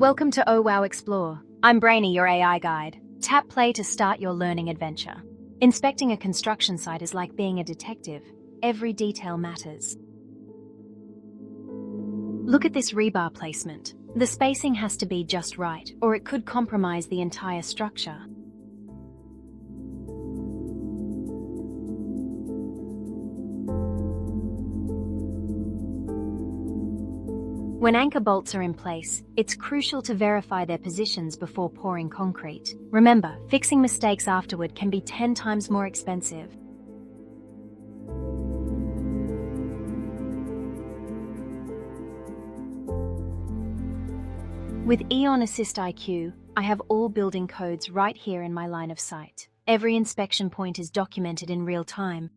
Welcome to Oh Wow Explore. I'm Brainy, your AI guide. Tap play to start your learning adventure. Inspecting a construction site is like being a detective. Every detail matters. Look at this rebar placement. The spacing has to be just right, or it could compromise the entire structure. When anchor bolts are in place, it's crucial to verify their positions before pouring concrete. Remember, fixing mistakes afterward can be 10 times more expensive. With EON Assist IQ, I have all building codes right here in my line of sight. Every inspection point is documented in real time,